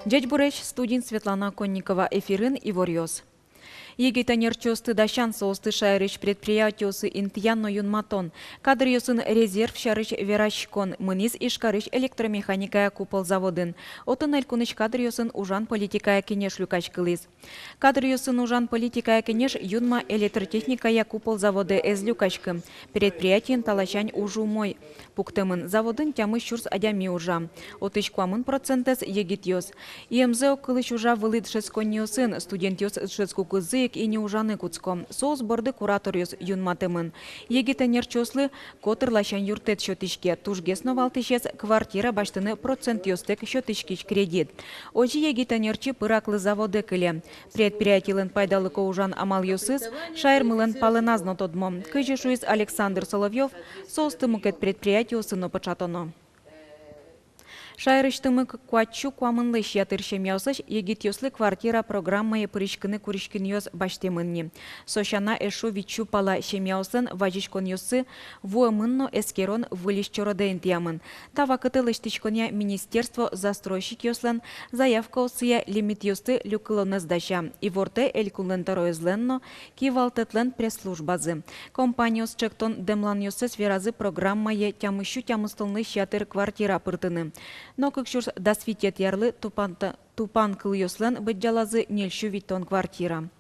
Дядь Буреч, студент Светлана Конникова, Эфирин и Ворьёс. Егитанерчосты дащан соосты шайрыч предприятиосы интьянно юнматон. Кадрыёсын резерв шарыч верашкон. Мынис ишкарыч электромеханикая купол заводын. Отын элькуныч кадрыёсын ужан политикая кенеш люкач кылыс. Кадрыёсын ужан политикая кенеш юнма электротехникая купол заводы эз люкачкы. Предприятиен талачань ужу мой. Пуктымын заводын тямы щурс адями ужа. Отычкуамын процентес егитьёс. ИМЗ окылыч ужа вылыт шесконьёсын. Студентьёс шеску кызы и не ужаны куцко. Соус борды кураториус юнматымын. Егитанерчослы котырлащан юртет счетышке. Тужгесно валтышес квартира баштыны процент ёстек счетышкич кредит. Ожи егитанерчи пыраклы заводы кыле. Предприятийлын пайдалыко ужан амал ёсыз, шайрмылын палыназно тодмо. Кыжи шуиз Александр Соловьев, соусты мукет предприятиосыно початоно. Шайрыштымык куачу куамынлыш ятыршем яусыш егитьёслы квартира программае пырышкыны курышкыньёс баштемынни. Сошана эшу вичу пала шемяусын важичкон ёсы вуэмынно эскерон вылишчородейн тиямын. Тава кытылыштычконя министерство застройщик ёслен заявка осыя лимит ёсты люкылоны сдача. И ворте элькулын тароезленно кивалтетлен пресс-службазы. Компаниос чектон демлан ёсы сферазы программае тямыщу тямыстылныш ятыр квартира пыртыны. Но как щурс досвитет ярлы тупан кылыёслен быджалазы нельщу витон квартира.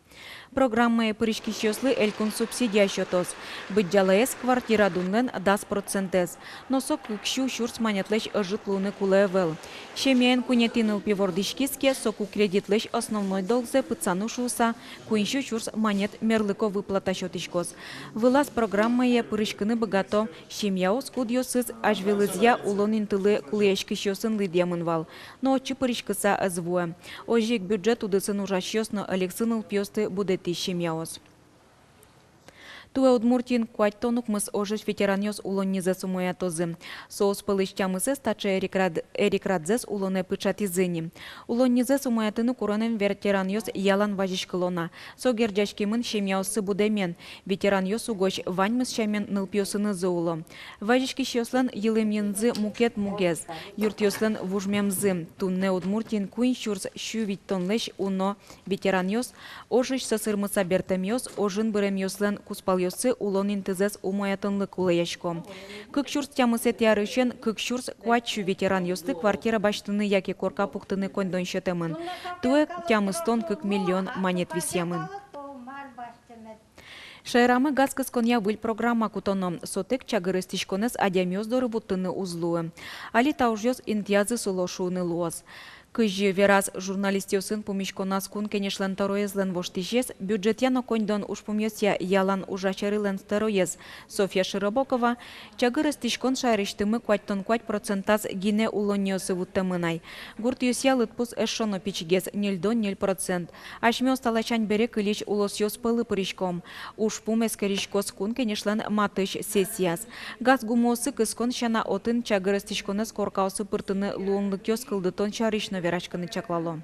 Программа пырышки щёслы элькун субсидия счетос. Быджалаес квартира дунлен дас процентес. Но сок кыкщу щурс манятлеш житлуны кулевел. Шемяен кунетиныл пивордышкиске соку кредитлеш основной долгзе пыцану шуса, куинщу щурс манет мерлыко выплата счетышкос. Вылаз программа пырышкыны богато, шемяос кудьосыз ажвелызья улонин тылы кулешки щёсын лыдьямын вал. Но очи пырышкыса звуэ. Ожик бюджет удысын ужащёсно алексыныл пьёсты будет тищемяос. Туэ Удмуртин куаттонук мыс ожиш ветераньос улоннизе сумоятозы. Соус пылыштямысе стаче эрикрадзес улоне пычатизыни. Улоннизе сумоятыны куронен ветераньос ялан важишкылона. Согерджашкимын шемяосы будемен. Ветераньос угоч ваньмыс шамен нылпьосыны зоуло. Важишки щослен йылымьынзы мукет мугез. Юртьослен вужмемзы. Тунне Удмуртин куин щурс щувиттонлеш уно ветераньос ожиш сосырмыса бертемьос ожин быремьослен куспал ёсы улонин тызес умоятынлы кулаяшко. Кыкщурс тямысе тярышен кыкщурс куачу ветеран ёсты квартира баштыны яки корка пуктыны кондон шетемын. Туэ тямыстон кык миллион монет висемын. Шайрамы газкыз коня выль программа кутоно. Сотек чагырыстишконес адямёз доры буттыны узлуы. Али таужёс интязы сулошуны луос. Кыжи вераз журналистёсын пумишконас кун кенешлен тароезлен воштижес, бюджетяно коньдон ушпумьёсья ялан ужачарылен тароез. Софья Широбокова, чагырыс тишкон шайрыштымы куаттон куать процентаз гине улоньёсы вуттамынай. Гурт юсья лытпус эшоно пичигез 0,0%. Ашмёс талачань бере кылич улосьёс пылы пырышком. Ушпум эскеришкос кун кенешлен матыш сессияс. Газ гумосы кыскон шана отын чагырыс тишконес коркаусы пыртыны луонлыкёс кылдытон шарышно верашканы чаклало.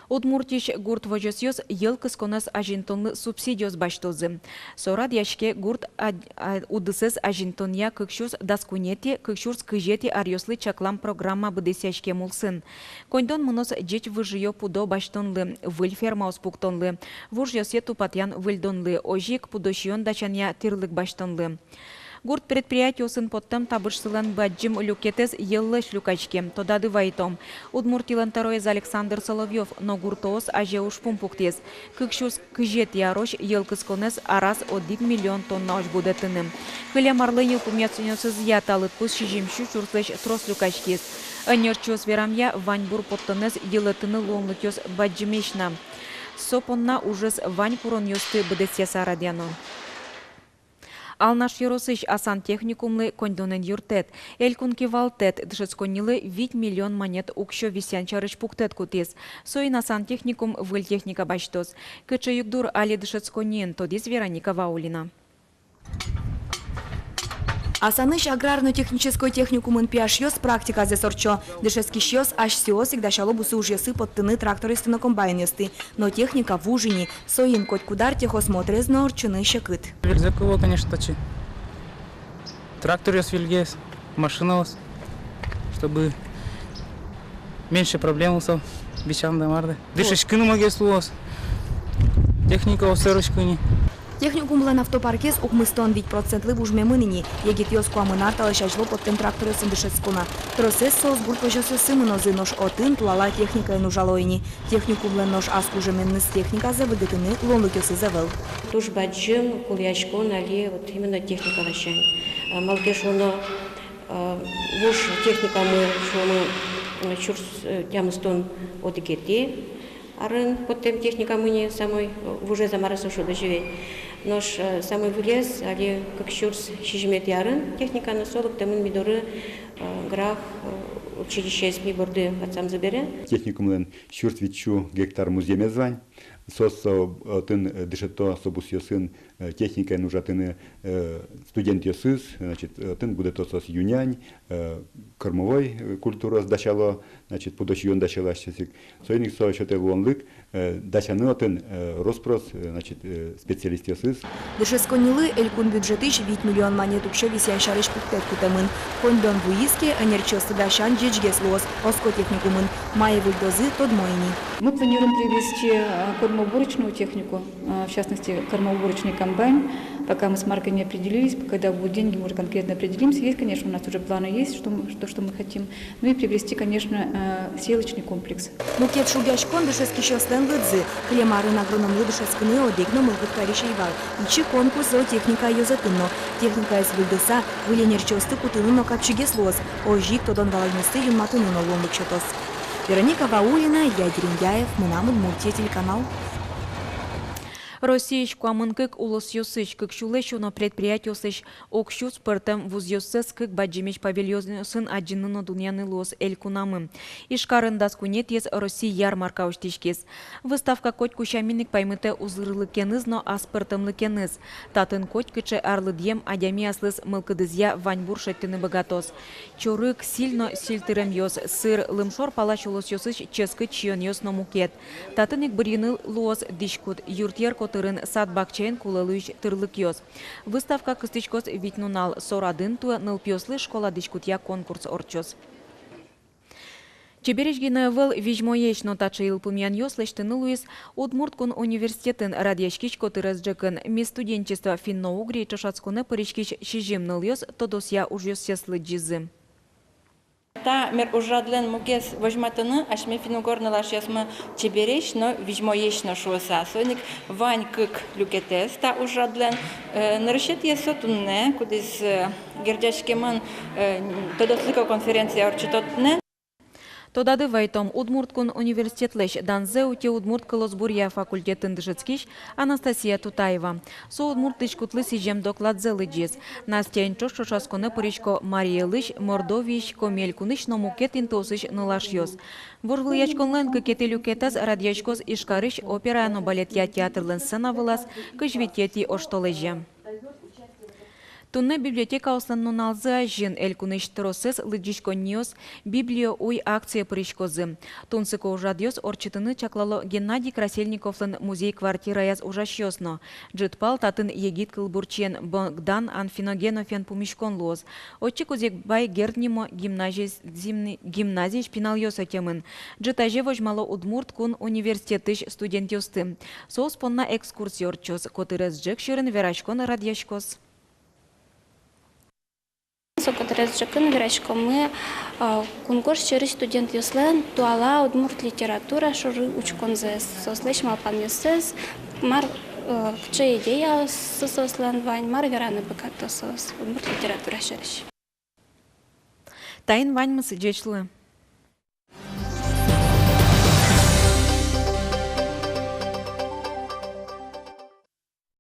Удмуртиш гурт вожосьёс ел кысконас ажинтонлы субсидиос баштозы. Сорад яшке гурт удысыз ажинтонья кыкшуз даскунети кыкшурс кыжети арьослы чаклам программа быдысяшке мулсын. Кондон мунос джеч выжиё пудо баштонлы, выль фермаус пуктонлы, вужьёсе тупатян выльдонлы, ожик пудошион дачанья тирлык баштонлы. Гурт предприятиосын поттам табышсылан баджим люкетес еллыш люкачке. Тодады вайтом. Удмуртилан тароез Александр Соловьев, но гуртоос аже ушпум пуктес. Кыкшус кыжет ярош елкысконес арас 1 миллион тонна ош будетыным. Кыля марлыйыл пумяцунёсыз яталыт пус шижимшу чурслыш трос люкачкес. Анерчос верамья ваньбур поттонес елытыны луонлыкёс баджимешна. Сопонна ужас вань пурон ёсты бдесеса радяно. Алнаш Яросыш асан техникумлы кондонен юртет. Элькунки валтет дышецконилы 8 миллион монет укщо висян чарыш пуктет кутес. Соин асан техникум выль техника баштос. Кыча югдур али дышецконен тодис Вероника Ваулина. Асаныш аграрно-технической техникумын пиашьёс практика зесорчо. Дешескищёс ашсиос игдашало бусы ужесы подтыны трактористы на комбайнесты. Но техника в ужине. Соин коть кудар техосмотрез на орчуны щекыт. Верзекова, конечно, точи. Трактор ёс вильгес, машина, чтобы меньше проблем усал. Бичам да марды. Дышишкину магеслуос. Техника осерочкуни. Техникумлен автопаркес укмыстон 10% бужмемынині, егит йос куамынар талашажло поттен тракторёсын дышецкуна. Тросес соос бурпожосы сымыноzy нош отын тлала техника нужалойни. Техникумлен нош аскужеменныс техниказы выгытыны лонлыкёсы зевел. Туж баджим, кульячкон, али, вот именно техника ващань. Малгешоно, вуш техника мы чурс тямстон одигети. Арын потом техника мы не самой уже замарасу шуда живет. Нож самый вылез, али как чурс шижмет ярын техника на солок темын мидоры граф училище из миборды отцам забере. Техникумлен чурс вичу гектар муземе звань. Сосо тын дышето собус йосын техника нужа тыны студент йосыз, значит тын будет сос юнянь кормовой культура сдачало, значит пудоч юн дачала щасик. Сойник со счете лонлык дачаны тын роспрос, значит специалист йосыз. Дышецконилы элькун бюджетыш 8 миллион монет укше висян шарыш пуктет кутемын. Кондон буиске энерчосты дашан джиджгес лос, оско техникумын, маевых дозы тодмойни. Мы планируем привести кормоуборочную технику, в частности, кормоуборочный комбайн. Пока мы с маркой не определились, когда будут деньги, мы уже конкретно определимся. Есть, конечно, у нас уже планы есть, что мы хотим. Ну и приобрести, конечно, сеялочный комплекс. Мукет шугяшкон дышецкий щослен лыдзы, клемарын агрономлы дышецкыны одегно мылгыт каришейвал. Ичи конкурс зоотехника йозатынно. Техника из вылдыса, выленерчосты кутыны но капчигес лос. Ожик тодон валайнысты юнматыны но ломлык чотос. Вероника Ваулина, Ядриндяев, Мынамын, мультителеканал. Россиич куамынкык улыс йосыч кыкшулэщу на предприятиосыч окщу спортом вуз йосыс кык баджимич павильонысын аджинына дуньяны лос эль кунамы. Ишкарындас кунет ес Россия ярмарка уштишкес. Выставка коть кущаминник паймыте узырлыкеныз, но аспортымлыкеныз. Татын коть кыче арлыдьем адями аслыс мылкыдызья ваньбур шеттыны богатос. Чорык сильно сильтырем йос, сыр лымшор палач улыс йосыч ческы чион йос номукет. Татынык бұрйыны лос дишкут юртьер тырын сад бакчейн кулалыч тырлык йос. Выставка кыстычкос витнунал сорадын туа нылпьослы школа дичкутья конкурс орчос. Чебережгина вел вижмоеч нотачы илпумян йослештыны Луис Удмурткун университетін радиашкич котырызджыкын ми студенчество финно-угри чашацкуны паричкич шижим ныл йос тодосья уж йосеслы джизы. Та мер ужадлен мугес возьматыны, аш ме финугорны лаш ясмы чебереш, но вижмоечно шуоса. Соник вань кык люкетес, та ужадлен. Нарышет есотунне, кудис гердяшкемын тодослыка конференция орчитотне. Тодады вайтом Удмурткун университетлеш данзе уте Удмурт Колосбурья факультетін дышыцкиш Анастасия Тутаева. Со Удмурт дышкутлы сижем докладзе лыджез. Настя инчош шашасконы поричко Мария Лыш, Мордович, Комелькуныш, но мукет интосыш нылаш йос. Ворвыл ячконлен кекети люкетаз радиачкоз ишкарыш опера но балетья театрлен сцена вылаз кыжвитети оштолеже. Тунне библиотека осланноналзы жин элькуныш тросес лыджишконниос библио уй акция пришкозы. Тунсыко ужадьос орчытыны чаклало Геннадий Красельниковлын музей-квартира яз ужашьосно. Джитпал татын егит кылбурчен Богдан Анфиногенофен пумишкон лоз. Отчик узекбай герднимо гимназий шпинал йоса темын. Джитаже вожмало Удмурткун университетыш студентьосты. Соус понна экскурсиорчос, котырез джек шырын верашкон радьяшкос. Сокотрезджакын верачко мы конкурс через студент юслен туала удмурт литература шуры учконзе сослеш малпан юсез мар че идея сослен вань мар вераны быкато сос удмурт литература шериш. Тайн вань мысы джечлы.